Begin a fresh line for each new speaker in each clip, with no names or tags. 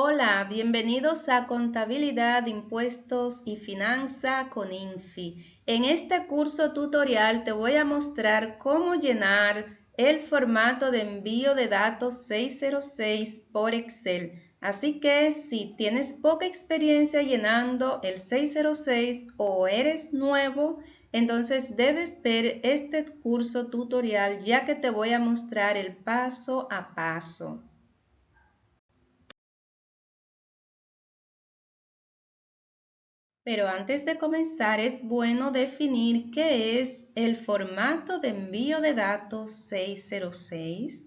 Hola, bienvenidos a Contabilidad, Impuestos y Finanza con INFI. En este curso tutorial te voy a mostrar cómo llenar el formato de envío de datos 606 por Excel. Así que si tienes poca experiencia llenando el 606 o eres nuevo, entonces debes ver este curso tutorial ya que te voy a mostrar el paso a paso. Pero antes de comenzar es bueno definir qué es el formato de envío de datos 606.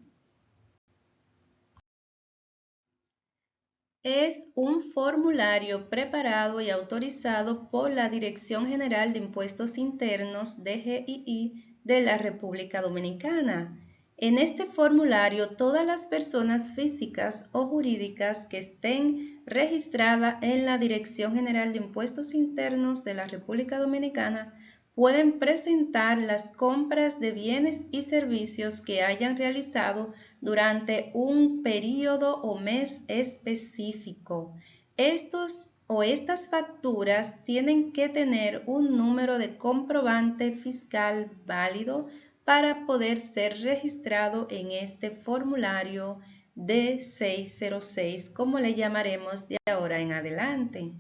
Es un formulario preparado y autorizado por la Dirección General de Impuestos Internos (DGII) de la República Dominicana. En este formulario, todas las personas físicas o jurídicas que estén registradas en la Dirección General de Impuestos Internos de la República Dominicana pueden presentar las compras de bienes y servicios que hayan realizado durante un periodo o mes específico. Estas facturas tienen que tener un número de comprobante fiscal válido para poder ser registrado en este formulario de 606, como le llamaremos de ahora en adelante.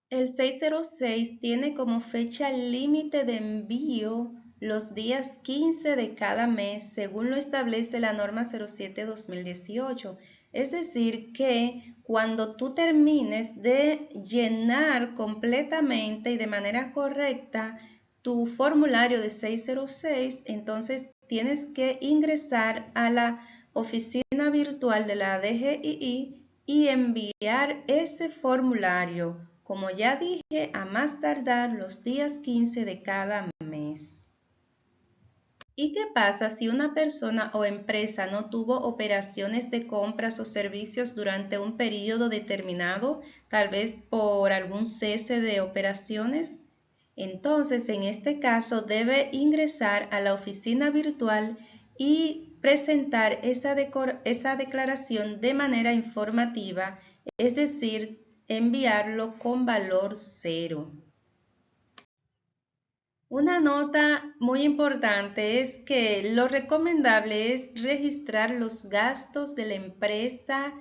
El 606 tiene como fecha límite de envío los días 15 de cada mes, según lo establece la norma 07/2018. Es decir, que cuando tú termines de llenar completamente y de manera correcta tu formulario de 606, entonces tienes que ingresar a la oficina virtual de la DGII y enviar ese formulario, como ya dije, a más tardar los días 15 de cada mes. ¿Y qué pasa si una persona o empresa no tuvo operaciones de compras o servicios durante un periodo determinado, tal vez por algún cese de operaciones? Entonces, en este caso, debe ingresar a la oficina virtual y presentar esa declaración de manera informativa, es decir, enviarlo con valor cero. Una nota muy importante es que lo recomendable es registrar los gastos de la empresa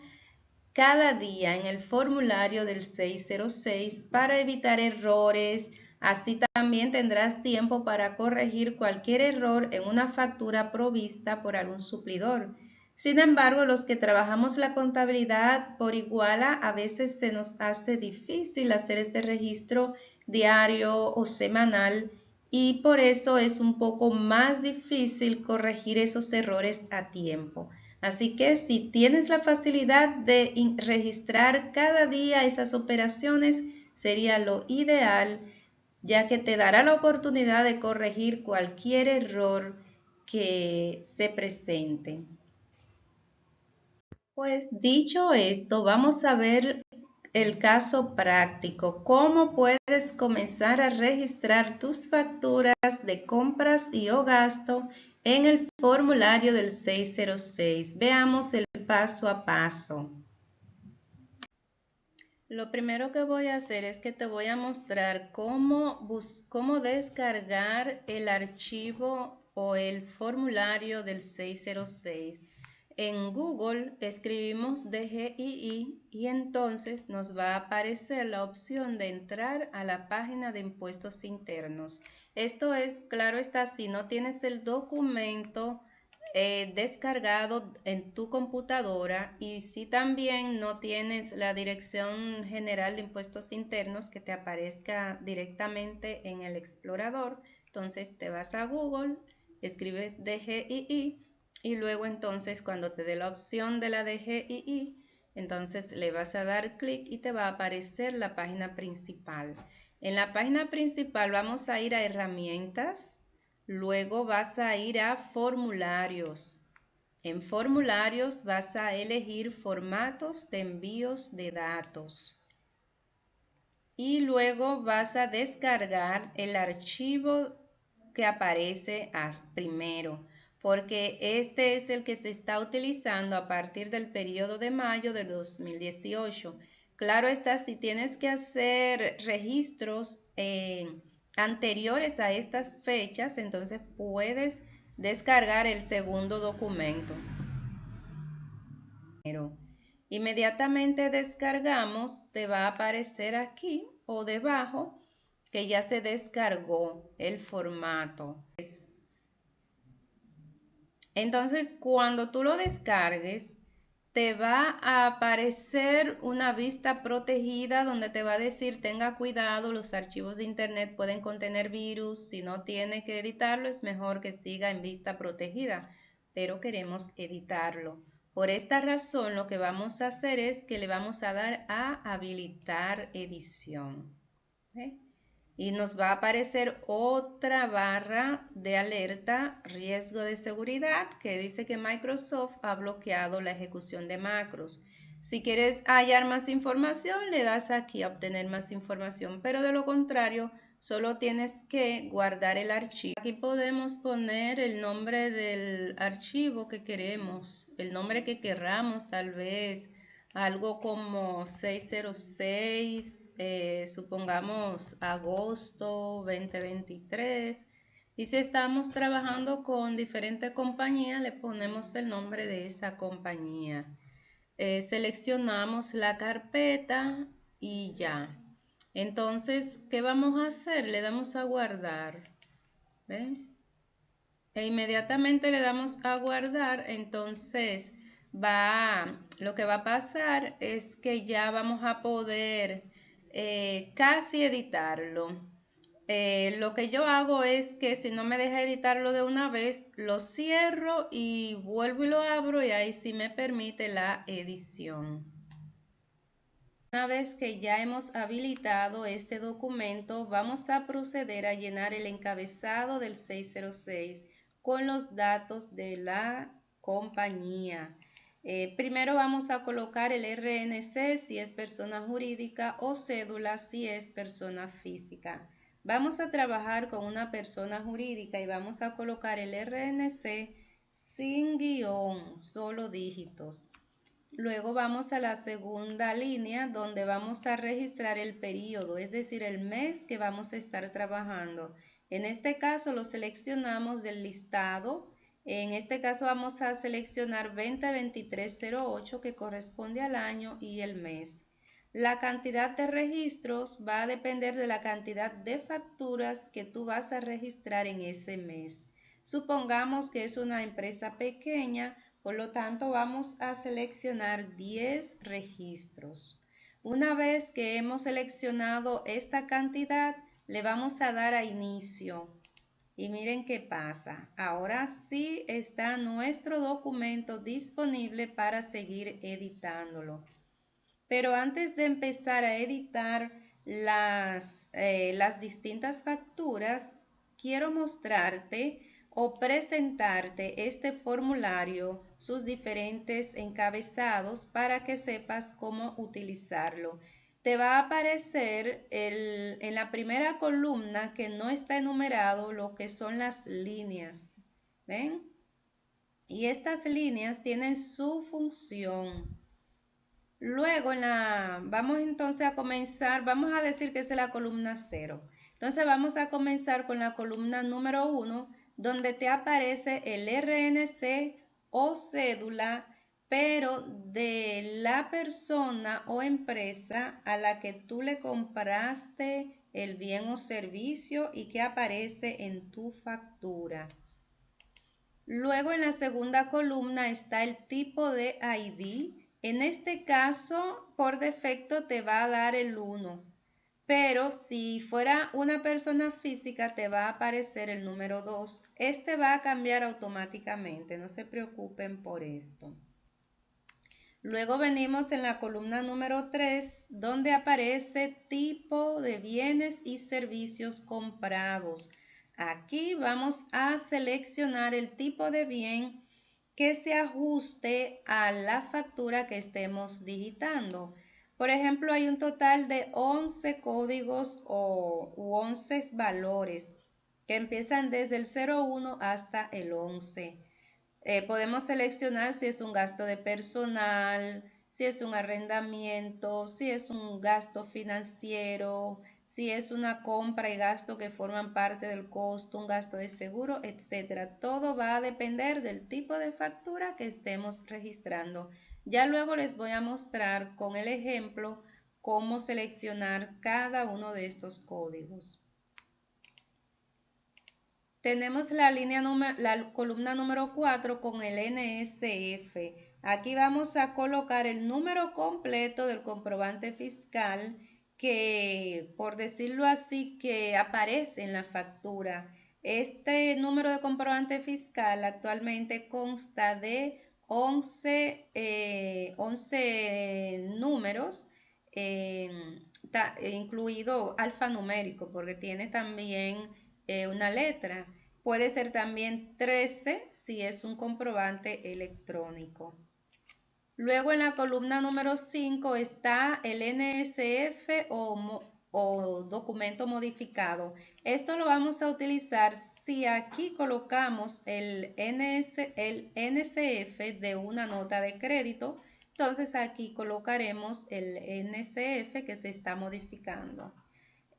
cada día en el formulario del 606 para evitar errores. Así también tendrás tiempo para corregir cualquier error en una factura provista por algún suplidor. Sin embargo, los que trabajamos la contabilidad por igual a veces se nos hace difícil hacer ese registro diario o semanal y por eso es un poco más difícil corregir esos errores a tiempo. Así que si tienes la facilidad de registrar cada día esas operaciones, sería lo ideal, ya que te dará la oportunidad de corregir cualquier error que se presente. Pues dicho esto, vamos a ver el caso práctico, cómo puedes comenzar a registrar tus facturas de compras y o gasto en el formulario del 606. Veamos el paso a paso. Lo primero que voy a hacer es que te voy a mostrar cómo descargar el archivo o el formulario del 606. En Google escribimos DGII y entonces nos va a aparecer la opción de entrar a la página de impuestos internos. Esto es, claro está, si no tienes el documento descargado en tu computadora y si también no tienes la Dirección General de Impuestos Internos que te aparezca directamente en el explorador, entonces te vas a Google, escribes DGII y luego entonces cuando te dé la opción de la DGII, entonces le vas a dar clic y te va a aparecer la página principal. En la página principal vamos a ir a herramientas. Luego vas a ir a formularios. En formularios vas a elegir formatos de envíos de datos. Y luego vas a descargar el archivo que aparece primero. porque este es el que se está utilizando a partir del periodo de mayo de 2018. Claro está, si tienes que hacer registros anteriores a estas fechas, entonces puedes descargar el segundo documento. Inmediatamente descargamos, te va a aparecer aquí o debajo que ya se descargó el formato. Entonces, cuando tú lo descargues, te va a aparecer una vista protegida donde te va a decir tenga cuidado, los archivos de internet pueden contener virus, si no tiene que editarlo es mejor que siga en vista protegida, pero queremos editarlo. Por esta razón lo que vamos a hacer es que le vamos a dar a habilitar edición. ¿Ve? Y nos va a aparecer otra barra de alerta riesgo de seguridad que dice que Microsoft ha bloqueado la ejecución de macros. Si quieres hallar más información, le das aquí a obtener más información, pero de lo contrario, solo tienes que guardar el archivo. Aquí podemos poner el nombre del archivo que queremos, el nombre que querramos, tal vez algo como 606, supongamos agosto 2023. Y si estamos trabajando con diferentes compañías, le ponemos el nombre de esa compañía. Seleccionamos la carpeta y ya. Entonces, ¿qué vamos a hacer? Le damos a guardar. ¿Ven? E inmediatamente le damos a guardar, entonces lo que va a pasar es que ya vamos a poder casi editarlo. Lo que yo hago es que si no me deja editarlo de una vez, lo cierro y vuelvo y lo abro y ahí sí me permite la edición. Una vez que ya hemos habilitado este documento, vamos a proceder a llenar el encabezado del 606 con los datos de la compañía. Primero vamos a colocar el RNC si es persona jurídica o cédula si es persona física. Vamos a trabajar con una persona jurídica y vamos a colocar el RNC sin guión, solo dígitos. Luego vamos a la segunda línea donde vamos a registrar el periodo, es decir, el mes que vamos a estar trabajando. En este caso lo seleccionamos del listado. En este caso vamos a seleccionar 2023-08 que corresponde al año y el mes. La cantidad de registros va a depender de la cantidad de facturas que tú vas a registrar en ese mes. Supongamos que es una empresa pequeña, por lo tanto, vamos a seleccionar 10 registros. Una vez que hemos seleccionado esta cantidad, le vamos a dar a inicio. Y miren qué pasa. Ahora sí está nuestro documento disponible para seguir editándolo. Pero antes de empezar a editar las distintas facturas, quiero mostrarte o presentarte este formulario, sus diferentes encabezados para que sepas cómo utilizarlo. Te va a aparecer en la primera columna que no está enumerado lo que son las líneas. ¿Ven? Y estas líneas tienen su función. Luego vamos entonces a comenzar, vamos a decir que es la columna 0. Entonces vamos a comenzar con la columna número 1, donde te aparece el RNC o cédula, pero de la persona o empresa a la que tú le compraste el bien o servicio y que aparece en tu factura. Luego en la segunda columna está el tipo de ID. En este caso, por defecto te va a dar el 1, pero si fuera una persona física te va a aparecer el número 2. Este va a cambiar automáticamente, no se preocupen por esto. Luego venimos en la columna número 3, donde aparece tipo de bienes y servicios comprados. Aquí vamos a seleccionar el tipo de bien que se ajuste a la factura que estemos digitando. Por ejemplo, hay un total de 11 códigos u 11 valores que empiezan desde el 01 hasta el 11. Podemos seleccionar si es un gasto de personal, si es un arrendamiento, si es un gasto financiero, si es una compra y gasto que forman parte del costo, un gasto de seguro, etcétera. Todo va a depender del tipo de factura que estemos registrando. Ya luego les voy a mostrar con el ejemplo cómo seleccionar cada uno de estos códigos. Tenemos la columna número 4 con el NSF. Aquí vamos a colocar el número completo del comprobante fiscal que, por decirlo así, que aparece en la factura. Este número de comprobante fiscal actualmente consta de 11 números, incluido alfanumérico, porque tiene también una letra. Puede ser también 13 si es un comprobante electrónico. Luego en la columna número 5 está el NSF o documento modificado. Esto lo vamos a utilizar si aquí colocamos el NSF de una nota de crédito. Entonces aquí colocaremos el NSF que se está modificando.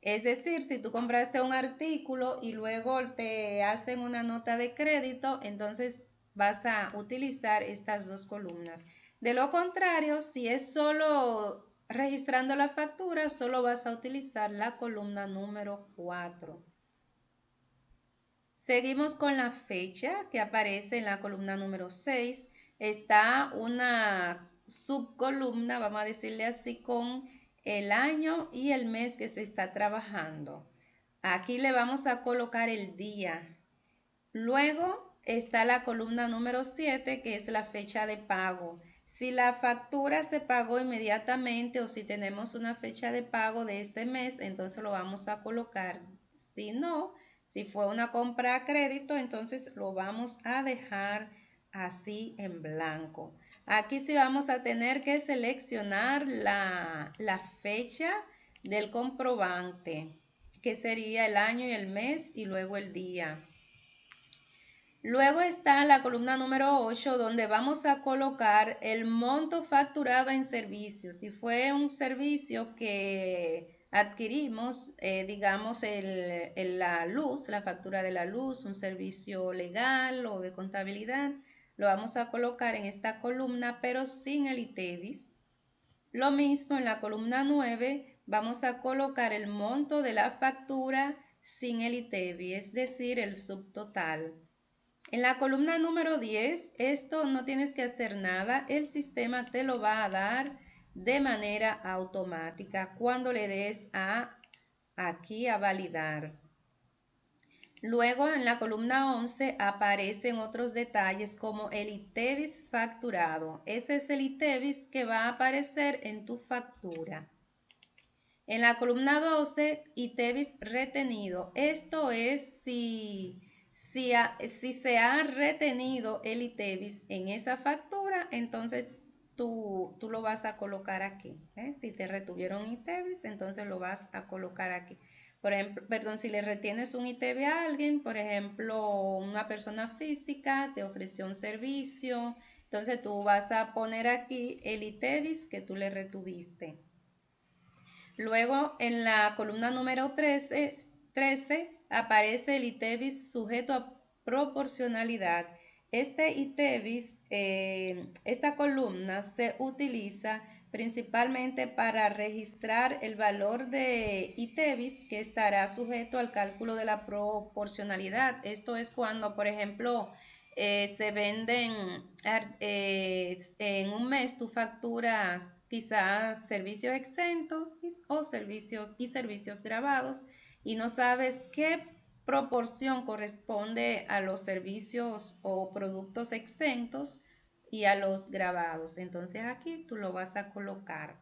Es decir, si tú compraste un artículo y luego te hacen una nota de crédito, entonces vas a utilizar estas dos columnas. De lo contrario, si es solo registrando la factura, solo vas a utilizar la columna número 4. Seguimos con la fecha que aparece en la columna número 6. Está una subcolumna, vamos a decirle así, con el año y el mes que se está trabajando. Aquí le vamos a colocar el día. Luego está la columna número 7, que es la fecha de pago. Si la factura se pagó inmediatamente o si tenemos una fecha de pago de este mes, entonces lo vamos a colocar. Si no, si fue una compra a crédito, entonces lo vamos a dejar así en blanco. Aquí sí vamos a tener que seleccionar la fecha del comprobante, que sería el año y el mes y luego el día. Luego está la columna número 8, donde vamos a colocar el monto facturado en servicios. Si fue un servicio que adquirimos, digamos, la luz, la factura de la luz, un servicio legal o de contabilidad, lo vamos a colocar en esta columna, pero sin el ITEVIS. Lo mismo en la columna 9, vamos a colocar el monto de la factura sin el ITEVIS, es decir, el subtotal. En la columna número 10, esto no tienes que hacer nada, el sistema te lo va a dar de manera automática cuando le des aquí a validar. Luego en la columna 11 aparecen otros detalles como el ITEVIS facturado. Ese es el ITEVIS que va a aparecer en tu factura. En la columna 12, ITEVIS retenido. Esto es si se ha retenido el ITEVIS en esa factura, entonces tú lo vas a colocar aquí. Si te retuvieron ITEVIS, entonces lo vas a colocar aquí. Por ejemplo, perdón, si le retienes un ITEVIS a alguien, por ejemplo, una persona física te ofreció un servicio, entonces tú vas a poner aquí el ITEVIS que tú le retuviste. Luego en la columna número 13 aparece el ITEVIS sujeto a proporcionalidad. Este ITEVIS, esta columna se utiliza principalmente para registrar el valor de ITEVIS que estará sujeto al cálculo de la proporcionalidad. Esto es cuando, por ejemplo, se venden en un mes, tú facturas quizás servicios exentos o servicios grabados y no sabes qué proporción corresponde a los servicios o productos exentos y a los grabados. Entonces aquí tú lo vas a colocar.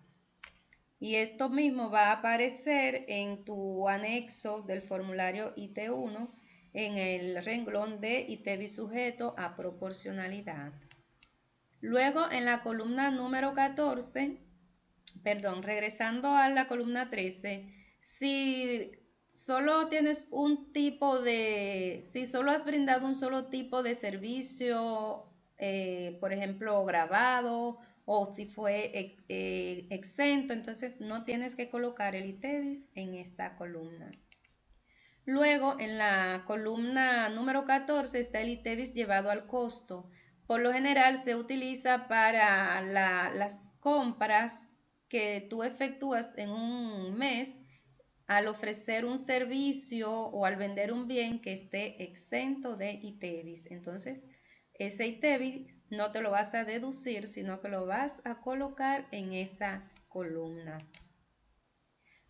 Y esto mismo va a aparecer en tu anexo del formulario IT1 en el renglón de ITEVIS sujeto a proporcionalidad. Luego en la columna número 14, regresando a la columna 13, si solo tienes si solo has brindado un solo tipo de servicio por ejemplo, grabado o si fue exento, entonces no tienes que colocar el ITEVIS en esta columna. Luego, en la columna número 14 está el ITEVIS llevado al costo. Por lo general se utiliza para las compras que tú efectúas en un mes al ofrecer un servicio o al vender un bien que esté exento de ITEVIS. Entonces, ese ITEVIS no te lo vas a deducir, sino que lo vas a colocar en esa columna.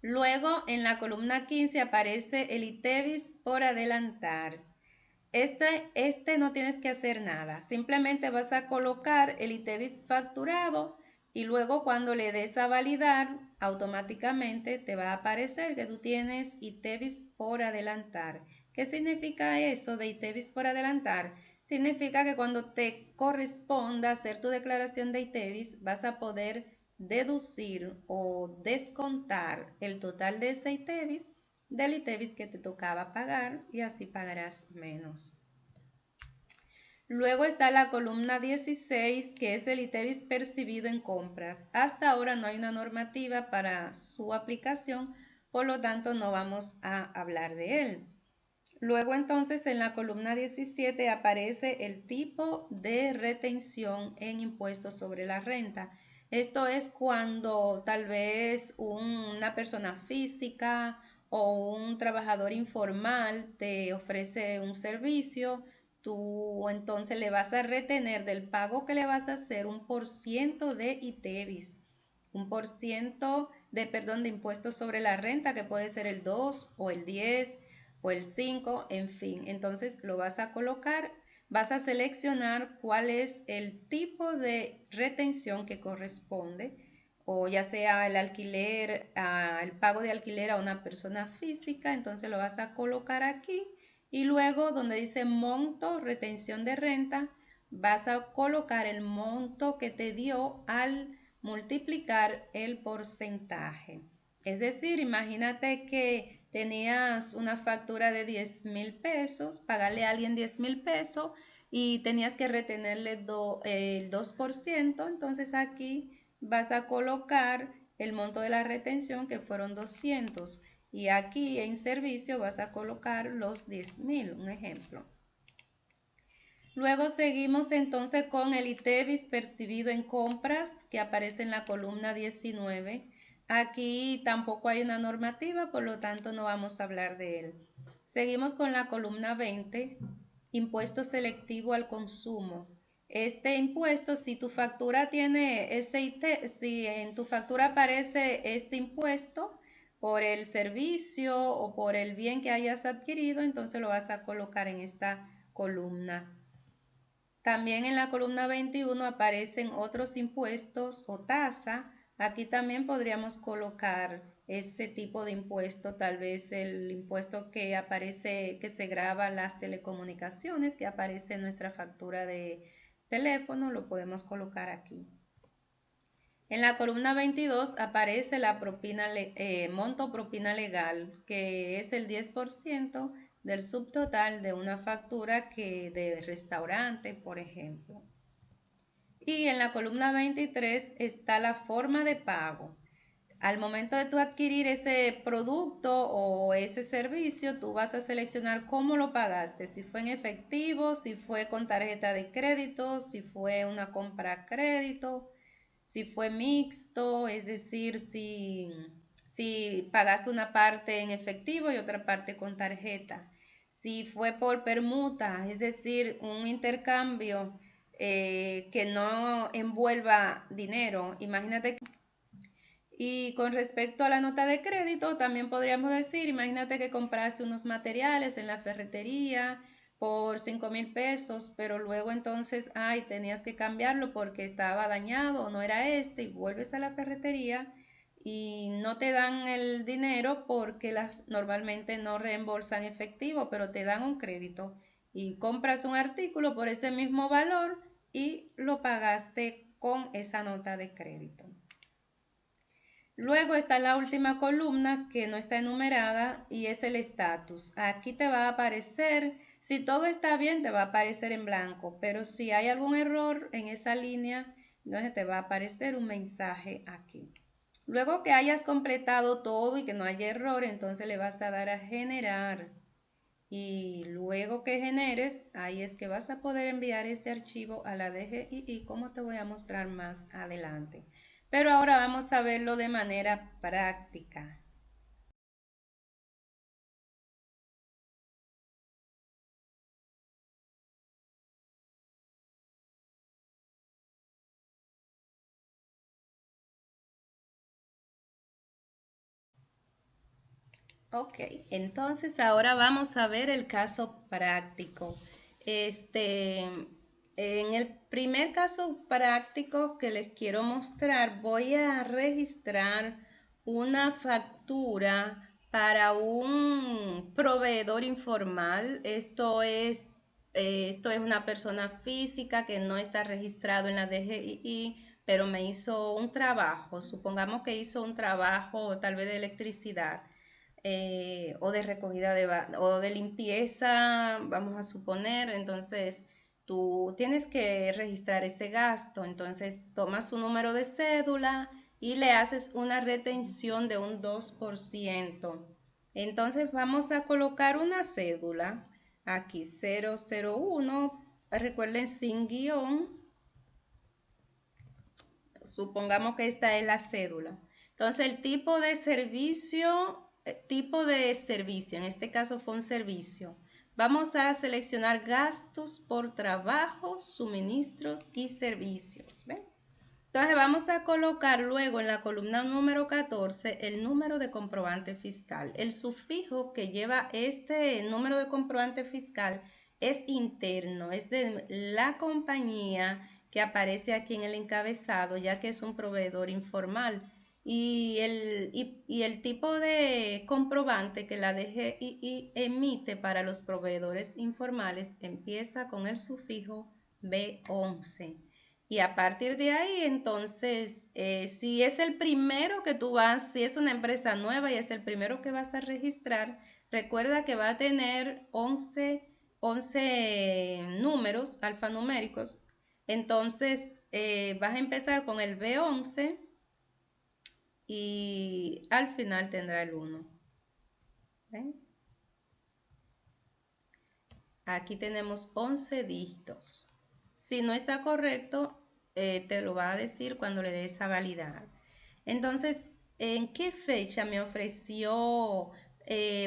Luego, en la columna 15 aparece el ITEVIS por adelantar. Este no tienes que hacer nada, simplemente vas a colocar el ITEVIS facturado y luego cuando le des a validar, automáticamente te va a aparecer que tú tienes ITEVIS por adelantar. ¿Qué significa eso de ITEVIS por adelantar? Significa que cuando te corresponda hacer tu declaración de ITEVIS vas a poder deducir o descontar el total de ese ITEVIS del ITEVIS que te tocaba pagar y así pagarás menos. Luego está la columna 16, que es el ITEVIS percibido en compras. Hasta ahora no hay una normativa para su aplicación, por lo tanto no vamos a hablar de él. Luego entonces en la columna 17 aparece el tipo de retención en impuestos sobre la renta. Esto es cuando tal vez una persona física o un trabajador informal te ofrece un servicio, tú entonces le vas a retener del pago que le vas a hacer un % de ITEVIS, un % de impuestos sobre la renta, que puede ser el 2 o el 10 o el 5, en fin. Entonces lo vas a colocar, vas a seleccionar cuál es el tipo de retención que corresponde, o ya sea el alquiler, el pago de alquiler a una persona física, entonces lo vas a colocar aquí y luego donde dice monto, retención de renta, vas a colocar el monto que te dio al multiplicar el porcentaje. Es decir, imagínate que tenías una factura de 10,000 pesos, pagarle a alguien 10,000 pesos y tenías que retenerle el 2%, entonces aquí vas a colocar el monto de la retención que fueron 200 y aquí en servicio vas a colocar los 10,000, un ejemplo. Luego seguimos entonces con el ITEVIS percibido en compras que aparece en la columna 19. Aquí tampoco hay una normativa, por lo tanto no vamos a hablar de él. Seguimos con la columna 20, impuesto selectivo al consumo. Este impuesto, si tu factura tiene ese si en tu factura aparece este impuesto por el servicio o por el bien que hayas adquirido, entonces lo vas a colocar en esta columna. También en la columna 21 aparecen otros impuestos o tasa. Aquí también podríamos colocar ese tipo de impuesto, tal vez el impuesto que aparece, que se graba las telecomunicaciones, que aparece en nuestra factura de teléfono, lo podemos colocar aquí. En la columna 22 aparece la monto propina legal, que es el 10% del subtotal de una factura de restaurante, por ejemplo. Y en la columna 23 está la forma de pago. Al momento de tú adquirir ese producto o ese servicio, tú vas a seleccionar cómo lo pagaste, si fue en efectivo, si fue con tarjeta de crédito, si fue una compra a crédito, si fue mixto, es decir, si pagaste una parte en efectivo y otra parte con tarjeta. Si fue por permuta, es decir, un intercambio que no envuelva dinero. Imagínate. Y con respecto a la nota de crédito, también podríamos decir, imagínate que compraste unos materiales en la ferretería por 5,000 pesos, pero luego entonces, tenías que cambiarlo porque estaba dañado o no era y vuelves a la ferretería y no te dan el dinero porque normalmente no reembolsan efectivo, pero te dan un crédito y compras un artículo por ese mismo valor y lo pagaste con esa nota de crédito. Luego está la última columna que no está enumerada y es el estatus. Aquí te va a aparecer Si todo está bien, te va a aparecer en blanco, pero si hay algún error en esa línea, entonces te va a aparecer un mensaje aquí. Luego que hayas completado todo y que no haya error, entonces le vas a dar a generar. Y luego que generes, ahí es que vas a poder enviar ese archivo a la DGII, como te voy a mostrar más adelante. Pero ahora vamos a verlo de manera práctica. Ok, entonces ahora vamos a ver el caso práctico. En el primer caso práctico que les quiero mostrar, voy a registrar una factura para un proveedor informal. Esto es una persona física que no está registrado en la DGII, pero me hizo un trabajo. Supongamos que hizo un trabajo tal vez de electricidad, o de recogida o de limpieza, vamos a suponer. Entonces tú tienes que registrar ese gasto. Entonces tomas su número de cédula y le haces una retención de un 2%. Entonces vamos a colocar una cédula aquí, 001, recuerden, sin guión. Supongamos que esta es la cédula. Entonces el tipo de servicio, en este caso fue un servicio. Vamos a seleccionar gastos por trabajo, suministros y servicios. ¿Ven? Entonces vamos a colocar luego en la columna número 14 el número de comprobante fiscal. El sufijo que lleva este número de comprobante fiscal es interno, es de la compañía que aparece aquí en el encabezado, ya que es un proveedor informal. Y el tipo de comprobante que la DGII emite para los proveedores informales empieza con el sufijo B11. Y a partir de ahí, entonces, si es el primero que tú vas, si es una empresa nueva y es el primero que vas a registrar, recuerda que va a tener 11 números alfanuméricos. Entonces, vas a empezar con el B11 y al final tendrá el 1. ¿Ven? Aquí tenemos 11 dígitos. Si no está correcto, te lo va a decir cuando le des a validar. Entonces, ¿en qué fecha me ofreció,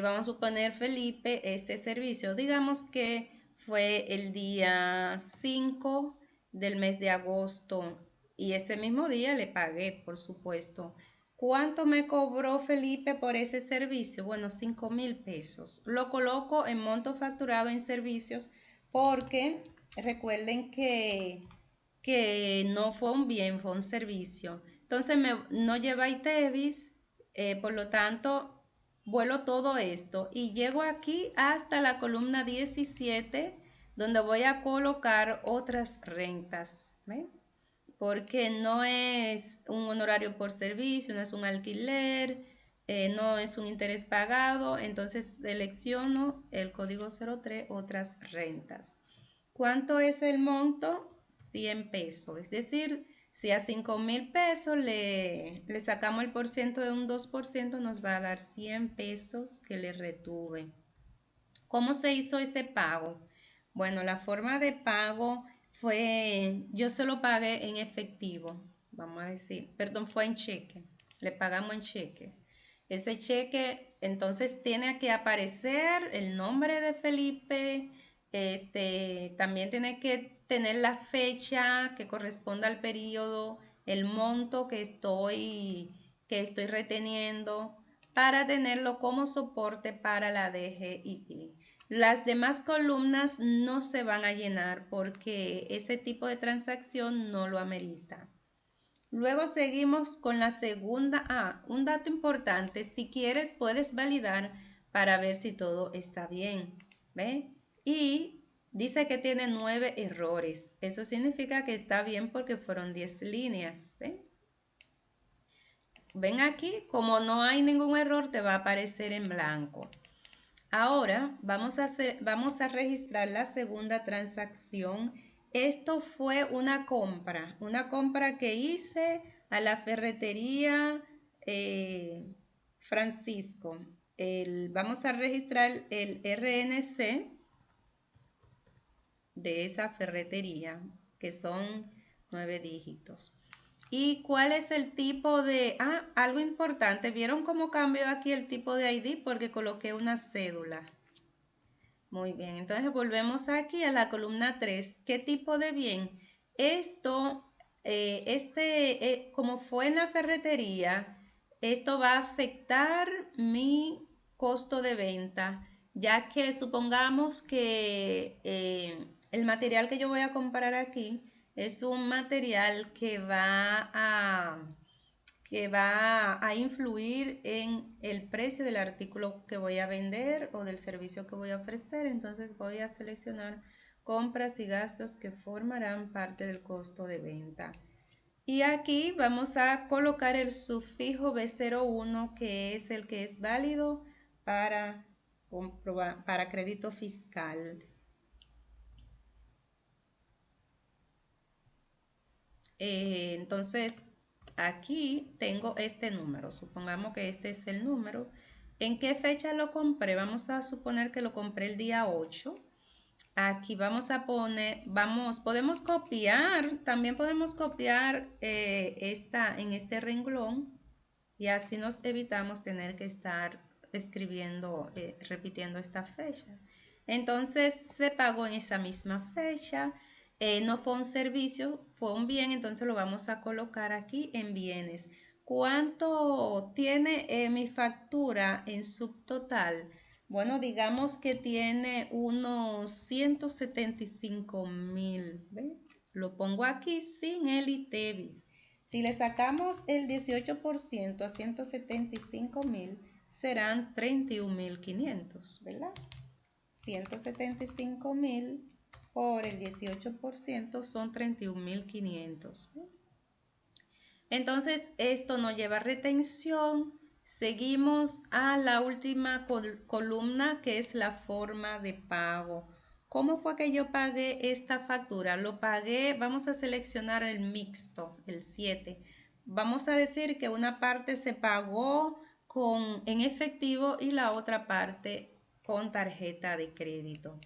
vamos a suponer, Felipe, este servicio? Digamos que fue el día 5 del mes de agosto y ese mismo día le pagué, por supuesto. ¿Cuánto me cobró Felipe por ese servicio? Bueno, 5.000 pesos. Lo coloco en monto facturado en servicios porque recuerden que no fue un bien, fue un servicio. Entonces no lleva ITEVIS, por lo tanto vuelo todo esto y llego aquí hasta la columna 17 donde voy a colocar otras rentas. ¿Ven? Porque no es un honorario por servicio, no es un alquiler, no es un interés pagado. Entonces selecciono el código 03, otras rentas. ¿Cuánto es el monto? 100 pesos. Es decir, si a 5.000 pesos le sacamos el porciento de un 2%, nos va a dar 100 pesos que le retuve. ¿Cómo se hizo ese pago? Bueno, la forma de pago fue, yo se lo pagué en efectivo, vamos a decir, perdón, fue en cheque, le pagamos en cheque. Ese cheque entonces tiene que aparecer el nombre de Felipe, también tiene que tener la fecha que corresponda al periodo, el monto que estoy reteniendo para tenerlo como soporte para la DGII. Las demás columnas no se van a llenar porque ese tipo de transacción no lo amerita. Luego seguimos con la segunda. Un dato importante, si quieres puedes validar para ver si todo está bien. ¿Ve? Y dice que tiene 9 errores. Eso significa que está bien porque fueron 10 líneas. ¿Ven? Ven aquí, como no hay ningún error, te va a aparecer en blanco. Ahora vamos a registrar la segunda transacción. Esto fue una compra que hice a la ferretería Francisco. Vamos a registrar el RNC de esa ferretería, que son 9 dígitos. ¿Y cuál es el tipo de...? Algo importante. ¿Vieron cómo cambió aquí el tipo de ID? Porque coloqué una cédula. Muy bien, entonces volvemos aquí a la columna 3. ¿Qué tipo de bien? Esto, como fue en la ferretería, esto va a afectar mi costo de venta, ya que supongamos que el material que yo voy a comprar aquí es un material que va a influir en el precio del artículo que voy a vender o del servicio que voy a ofrecer. Entonces voy a seleccionar compras y gastos que formarán parte del costo de venta. Y aquí vamos a colocar el sufijo B01, que es el que es válido para crédito fiscal. Entonces, aquí tengo este número. Supongamos que este es el número. ¿En qué fecha lo compré? Vamos a suponer que lo compré el día 8. Aquí vamos a poner, podemos copiar, también podemos copiar en este renglón y así nos evitamos tener que estar escribiendo, repitiendo esta fecha. Entonces se pagó en esa misma fecha, no fue un servicio, fue un bien, entonces lo vamos a colocar aquí en bienes. ¿Cuánto tiene mi factura en subtotal? Bueno, digamos que tiene unos 175,000. Lo pongo aquí sin el ITEVIS. Si le sacamos el 18% a 175,000, serán 31,500, ¿verdad? 175,000 por el 18% son 31,500. Entonces, esto no lleva retención. Seguimos a la última columna, que es la forma de pago. ¿Cómo fue que yo pagué esta factura? Lo pagué, vamos a seleccionar el mixto, el 7. Vamos a decir que una parte se pagó en efectivo y la otra parte con tarjeta de crédito.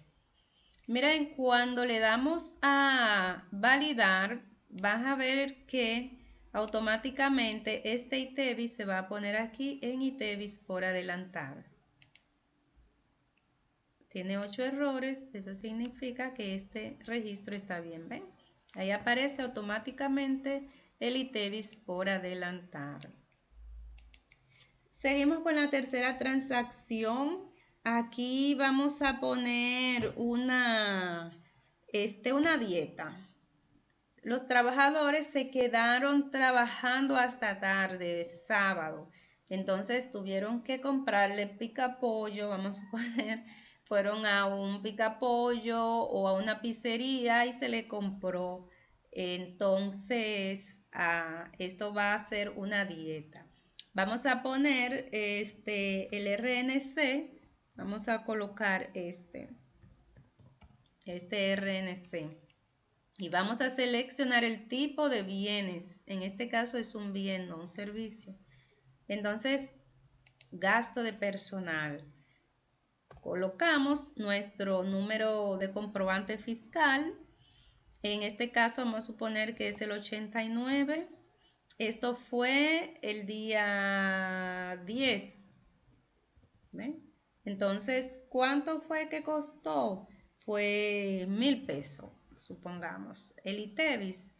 Miren, cuando le damos a validar, vas a ver que automáticamente este ITEVIS se va a poner aquí en ITEVIS por adelantar. Tiene 8 errores, eso significa que este registro está bien, ¿ven? Ahí aparece automáticamente el ITEVIS por adelantar. Seguimos con la tercera transacción. Aquí vamos a poner una dieta. Los trabajadores se quedaron trabajando hasta tarde, sábado. Entonces tuvieron que comprarle picapollo, vamos a poner, fueron a un picapollo o a una pizzería y se le compró. Entonces, esto va a ser una dieta. Vamos a poner el RNC, vamos a colocar este RNC. Y vamos a seleccionar el tipo de bienes. En este caso es un bien, no un servicio. Entonces, gasto de personal. Colocamos nuestro número de comprobante fiscal. En este caso vamos a suponer que es el 89. Esto fue el día 10. ¿Ven? Entonces, ¿cuánto fue que costó? Fue 1,000 pesos, supongamos. El ITEVIS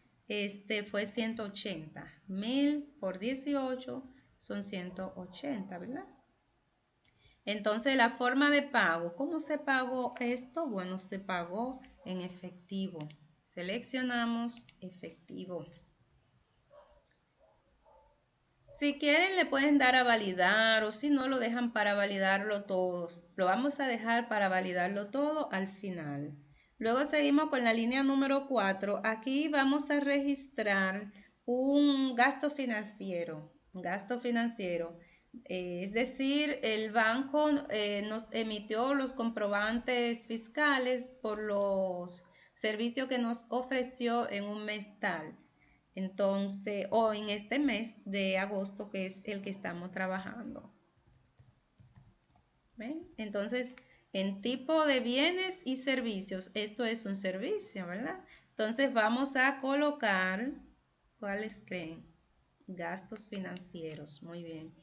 fue 180. 1,000 por 18 son 180, ¿verdad? Entonces, la forma de pago. ¿Cómo se pagó esto? Bueno, se pagó en efectivo. Seleccionamos efectivo. Si quieren le pueden dar a validar o si no lo dejan para validarlo todos. Lo vamos a dejar para validarlo todo al final. Luego seguimos con la línea número 4. Aquí vamos a registrar un gasto financiero. Es decir, el banco nos emitió los comprobantes fiscales por los servicios que nos ofreció en un mes tal. Entonces, o en este mes de agosto, que es el que estamos trabajando. ¿Ven? Entonces, en tipo de bienes y servicios, esto es un servicio, ¿verdad? Entonces vamos a colocar, ¿cuáles creen? Gastos financieros, muy bien.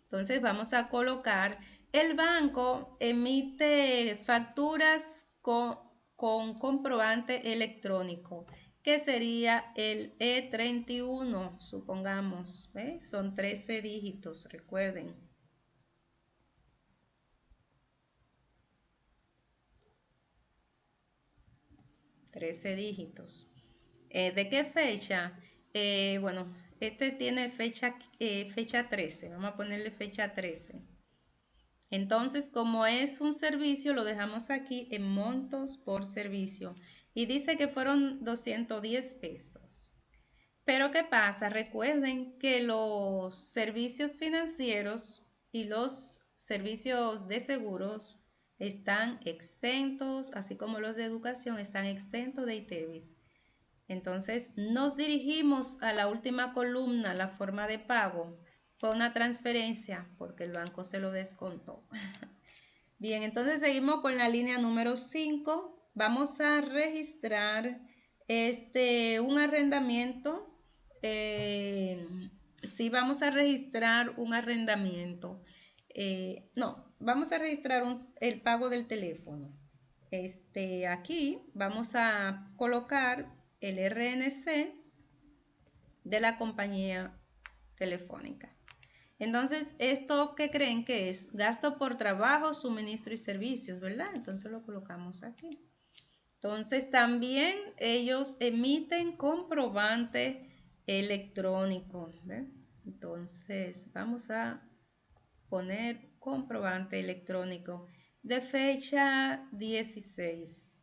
Entonces vamos a colocar, el banco emite facturas con comprobante electrónico, que sería el E31, supongamos, ¿ve? Son 13 dígitos, recuerden. 13 dígitos. ¿De qué fecha? Bueno, este tiene fecha 13. Vamos a ponerle fecha 13. Entonces, como es un servicio, lo dejamos aquí en montos por servicio. Y dice que fueron 210 pesos. Pero ¿qué pasa? Recuerden que los servicios financieros y los servicios de seguros están exentos, así como los de educación están exentos de ITEVIS. Entonces nos dirigimos a la última columna, la forma de pago. Fue una transferencia porque el banco se lo descontó. Bien, entonces seguimos con la línea número 5. Vamos a registrar un arrendamiento. Sí, vamos a registrar un arrendamiento. No, vamos a registrar el pago del teléfono. Aquí vamos a colocar el RNC de la compañía telefónica. Entonces, ¿esto qué creen que es? Gasto por trabajo, suministro y servicios, ¿verdad? Entonces lo colocamos aquí. Entonces, también ellos emiten comprobante electrónico, ¿ve? Entonces, vamos a poner comprobante electrónico de fecha 16.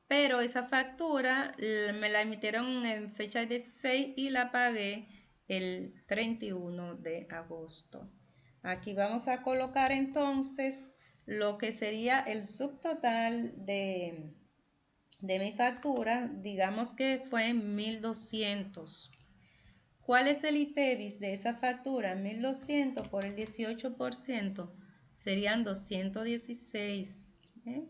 Pero esa factura me la emitieron en fecha 16 y la pagué el 31 de agosto. Aquí vamos a colocar entonces lo que sería el subtotal de mi factura. Digamos que fue 1.200. ¿Cuál es el ITEVIS de esa factura? 1.200 por el 18% serían 216. ¿Eh?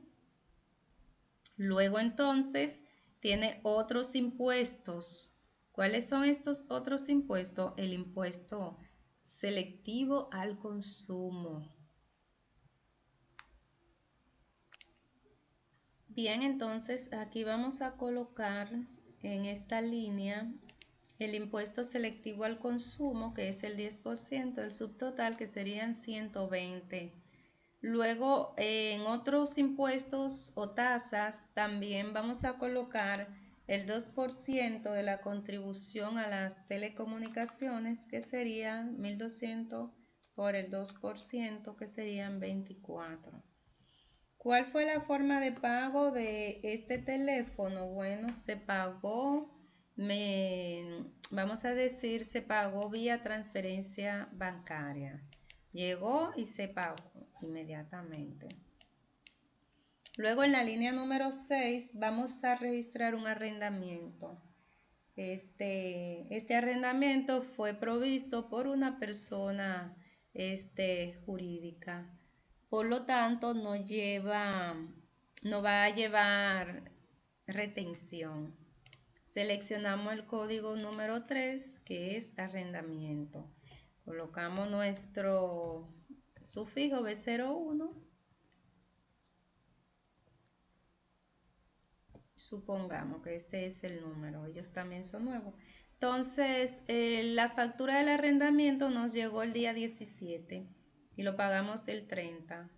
Luego entonces tiene otros impuestos. ¿Cuáles son estos otros impuestos? El impuesto selectivo al consumo. Bien, entonces aquí vamos a colocar en esta línea el impuesto selectivo al consumo, que es el 10% del subtotal, que serían 120. Luego, en otros impuestos o tasas, también vamos a colocar el 2% de la contribución a las telecomunicaciones, que sería 1.200 por el 2%, que serían 24. ¿Cuál fue la forma de pago de este teléfono? Bueno, se pagó, vamos a decir, se pagó vía transferencia bancaria. Llegó y se pagó inmediatamente. Luego en la línea número 6 vamos a registrar un arrendamiento. Este arrendamiento fue provisto por una persona jurídica. Por lo tanto, no va a llevar retención. Seleccionamos el código número 3, que es arrendamiento. Colocamos nuestro sufijo B01. Supongamos que este es el número, ellos también son nuevos. Entonces, la factura del arrendamiento nos llegó el día 17 y lo pagamos el 30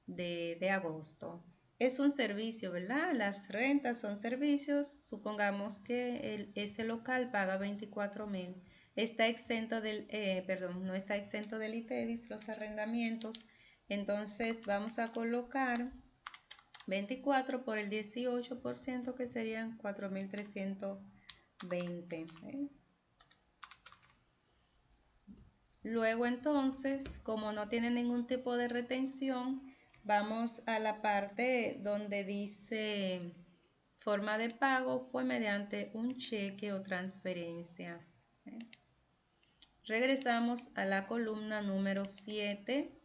de agosto. Es un servicio, ¿verdad? Las rentas son servicios. Supongamos que ese local paga 24.000. Está exento no está exento del ITEVIS, los arrendamientos. Entonces, vamos a colocar 24 por el 18%, que serían 4.320. Luego entonces, como no tiene ningún tipo de retención, vamos a la parte donde dice forma de pago fue mediante un cheque o transferencia. Regresamos a la columna número 7.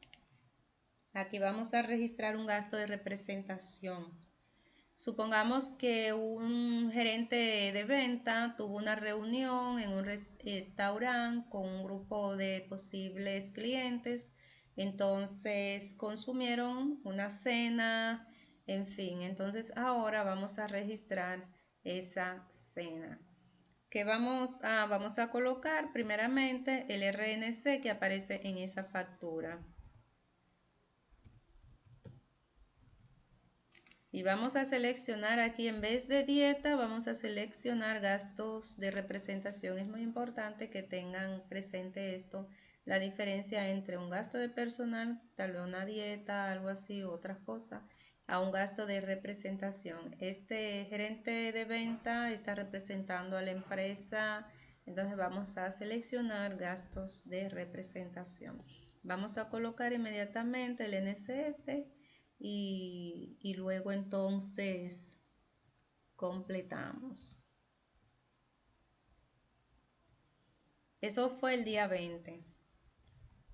Aquí vamos a registrar un gasto de representación. Supongamos que un gerente de venta tuvo una reunión en un restaurante con un grupo de posibles clientes, entonces consumieron una cena, en fin, entonces ahora vamos a registrar esa cena. ¿Qué vamos a colocar? Primeramente el RNC que aparece en esa factura. Y vamos a seleccionar aquí, en vez de dieta, vamos a seleccionar gastos de representación. Es muy importante que tengan presente esto, la diferencia entre un gasto de personal, tal vez una dieta, algo así, otras cosas, a un gasto de representación. Este gerente de venta está representando a la empresa, entonces vamos a seleccionar gastos de representación. Vamos a colocar inmediatamente el NSF y luego entonces completamos. Eso fue el día 20.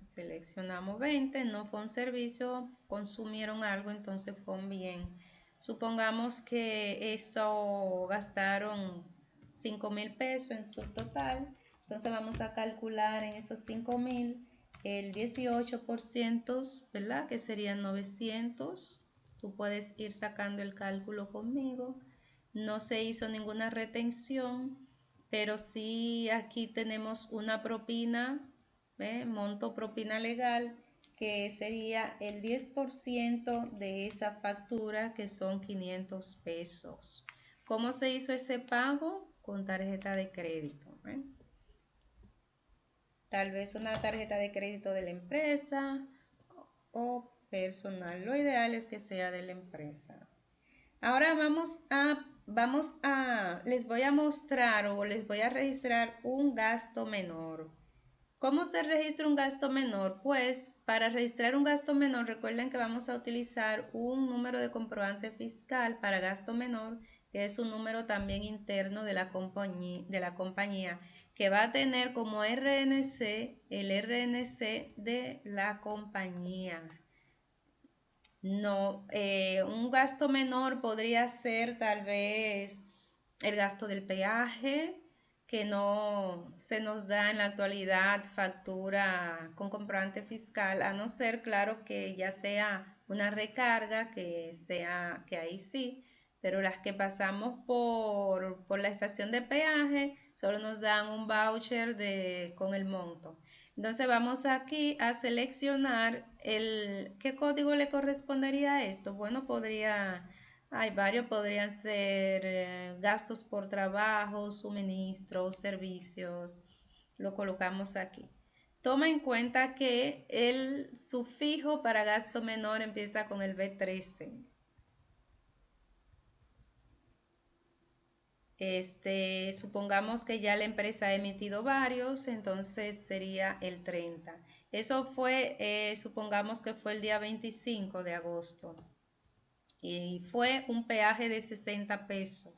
Seleccionamos 20, no fue un servicio, consumieron algo, entonces fue un bien. Supongamos que eso gastaron 5,000 pesos en su total, entonces vamos a calcular en esos 5,000 el 18%, ¿verdad? Que serían 900. Tú puedes ir sacando el cálculo conmigo. No se hizo ninguna retención, pero sí aquí tenemos una propina, monto propina legal, que sería el 10% de esa factura, que son 500 pesos. ¿Cómo se hizo ese pago? Con tarjeta de crédito. Tal vez una tarjeta de crédito de la empresa o personal. Lo ideal es que sea de la empresa. Ahora les voy a mostrar o les voy a registrar un gasto menor. ¿Cómo se registra un gasto menor? Pues para registrar un gasto menor, recuerden que vamos a utilizar un número de comprobante fiscal para gasto menor, que es un número también interno de la compañía, que va a tener como RNC el RNC de la compañía. No, un gasto menor podría ser tal vez el gasto del peaje, que no se nos da en la actualidad factura con comprobante fiscal, a no ser, claro, que ya sea una recarga, que ahí sí, pero las que pasamos por la estación de peaje solo nos dan un voucher con el monto. Entonces vamos aquí a seleccionar ¿qué código le correspondería a esto? Bueno, hay varios, podrían ser gastos por trabajo, suministros, servicios. Lo colocamos aquí. Toma en cuenta que el sufijo para gasto menor empieza con el B13. Supongamos que ya la empresa ha emitido varios, entonces sería el 30. Eso fue, supongamos que fue el día 25 de agosto y fue un peaje de 60 pesos.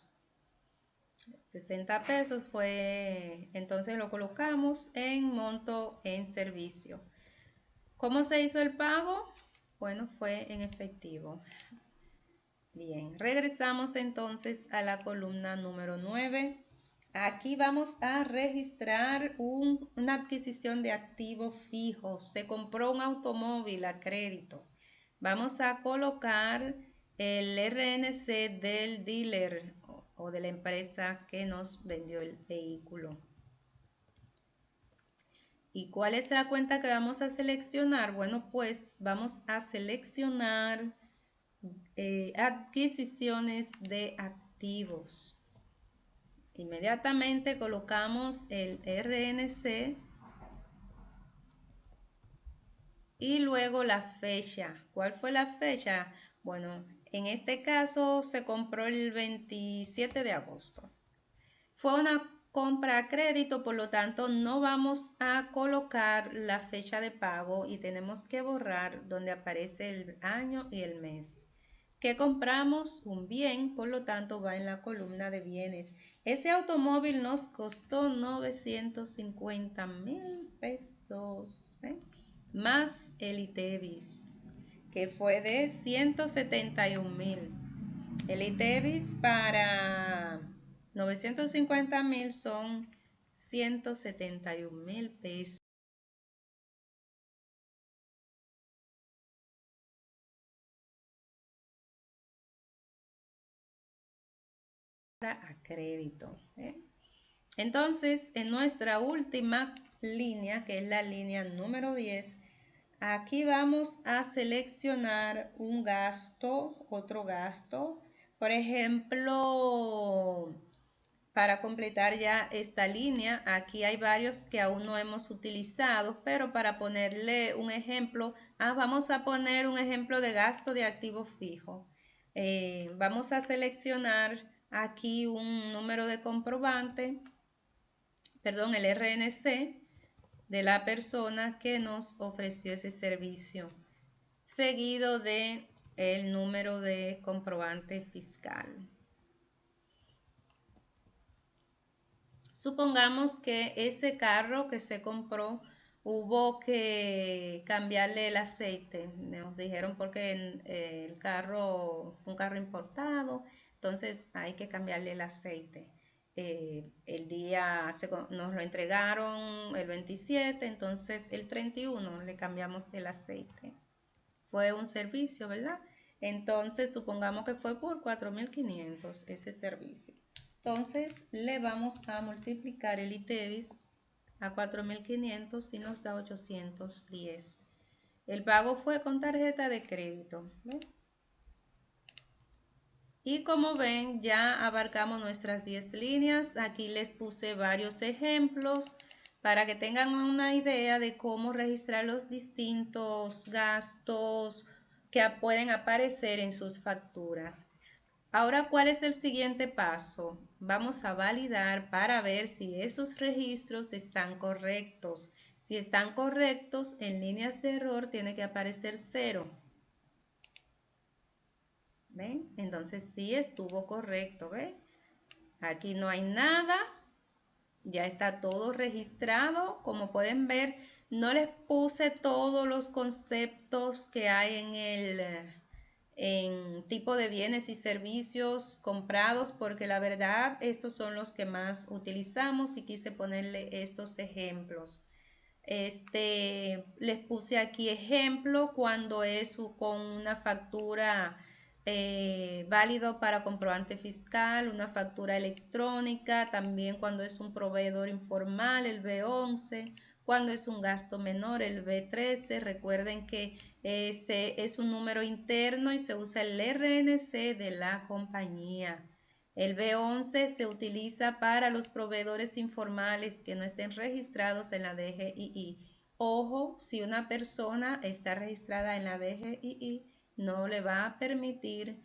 60 pesos fue, entonces lo colocamos en monto en servicio. ¿Cómo se hizo el pago? Bueno, fue en efectivo. Bien, regresamos entonces a la columna número 9. Aquí vamos a registrar una adquisición de activos fijos. Se compró un automóvil a crédito. Vamos a colocar el RNC del dealer o de la empresa que nos vendió el vehículo. ¿Y cuál es la cuenta que vamos a seleccionar? Bueno, pues vamos a seleccionar adquisiciones de activos. Inmediatamente colocamos el RNC y luego la fecha. ¿Cuál fue la fecha? Bueno, en este caso se compró el 27 de agosto. Fue una compra a crédito, por lo tanto no vamos a colocar la fecha de pago y tenemos que borrar donde aparece el año y el mes. ¿Qué compramos? Un bien, por lo tanto va en la columna de bienes. Ese automóvil nos costó 950,000 pesos, más el ITEVIS, que fue de 171,000. El ITEVIS para 950,000 son 171,000 pesos a crédito. Entonces, en nuestra última línea, que es la línea número 10, aquí vamos a seleccionar un gasto, otro gasto. Por ejemplo, para completar ya esta línea, aquí hay varios que aún no hemos utilizado, pero para ponerle un ejemplo, vamos a poner un ejemplo de gasto de activo fijo. Vamos a seleccionar aquí un número de comprobante, perdón, el RNC de la persona que nos ofreció ese servicio, seguido de el número de comprobante fiscal. Supongamos que ese carro que se compró hubo que cambiarle el aceite. Nos dijeron porque el carro fue un carro importado, entonces hay que cambiarle el aceite. El día nos lo entregaron el 27, entonces el 31 le cambiamos el aceite. Fue un servicio, ¿verdad? Entonces supongamos que fue por 4,500 ese servicio. Entonces le vamos a multiplicar el ITEVIS a 4,500 y nos da 810. El pago fue con tarjeta de crédito. ¿Ven? Y como ven, ya abarcamos nuestras 10 líneas. Aquí les puse varios ejemplos para que tengan una idea de cómo registrar los distintos gastos que pueden aparecer en sus facturas. Ahora, ¿cuál es el siguiente paso? Vamos a validar para ver si esos registros están correctos. Si están correctos, en líneas de error tiene que aparecer 0. ¿Ven? Entonces sí estuvo correcto, ¿ven? Aquí no hay nada, ya está todo registrado. Como pueden ver, no les puse todos los conceptos que hay en tipo de bienes y servicios comprados, porque la verdad estos son los que más utilizamos y quise ponerle estos ejemplos. Les puse aquí ejemplo cuando es con una factura válido para comprobante fiscal, una factura electrónica, también cuando es un proveedor informal, el B11, cuando es un gasto menor, el B13. Recuerden que ese es un número interno y se usa el RNC de la compañía. El B11 se utiliza para los proveedores informales que no estén registrados en la DGII. Ojo, si una persona está registrada en la DGII, no le va a permitir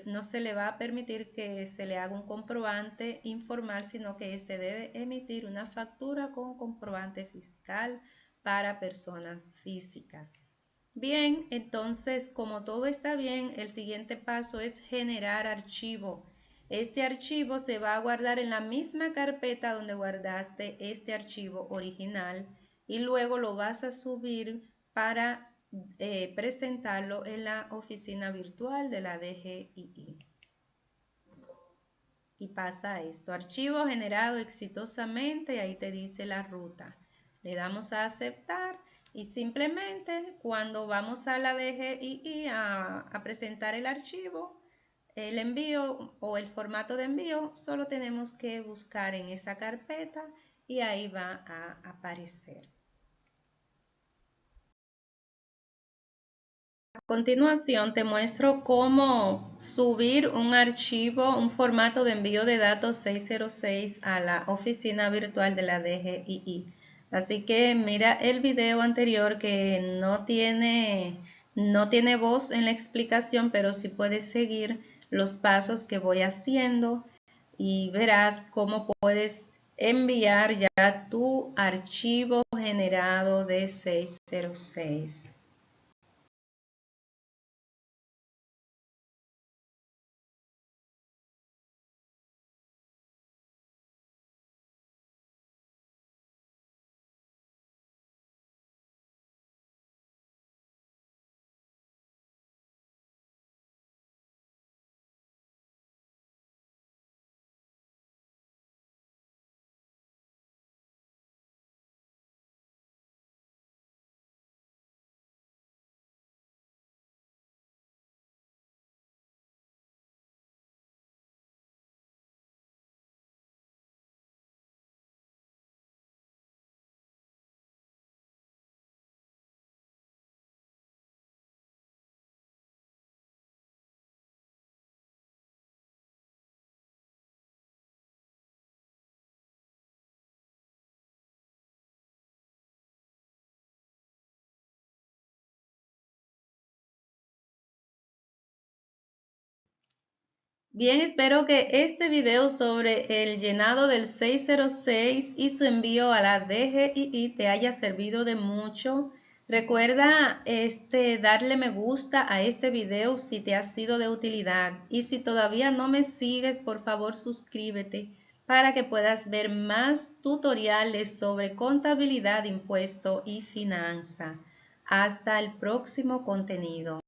no se le va a permitir que se le haga un comprobante informal, sino que éste debe emitir una factura con comprobante fiscal para personas físicas. Bien, entonces, como todo está bien, el siguiente paso es generar archivo. Este archivo se va a guardar en la misma carpeta donde guardaste este archivo original y luego lo vas a subir para presentarlo en la oficina virtual de la DGII. Y pasa esto, archivo generado exitosamente, y ahí te dice la ruta. Le damos a aceptar y simplemente cuando vamos a la DGII a presentar el archivo, el envío o el formato de envío, solo tenemos que buscar en esa carpeta y ahí va a aparecer. A continuación te muestro cómo subir un archivo, un formato de envío de datos 606 a la oficina virtual de la DGII. Así que mira el video anterior que no tiene voz en la explicación, pero sí puedes seguir los pasos que voy haciendo. y verás cómo puedes enviar ya tu archivo generado de 606. Bien, espero que este video sobre el llenado del 606 y su envío a la DGII te haya servido de mucho. Recuerda darle me gusta a este video si te ha sido de utilidad. Y si todavía no me sigues, por favor suscríbete para que puedas ver más tutoriales sobre contabilidad, impuesto y finanza. Hasta el próximo contenido.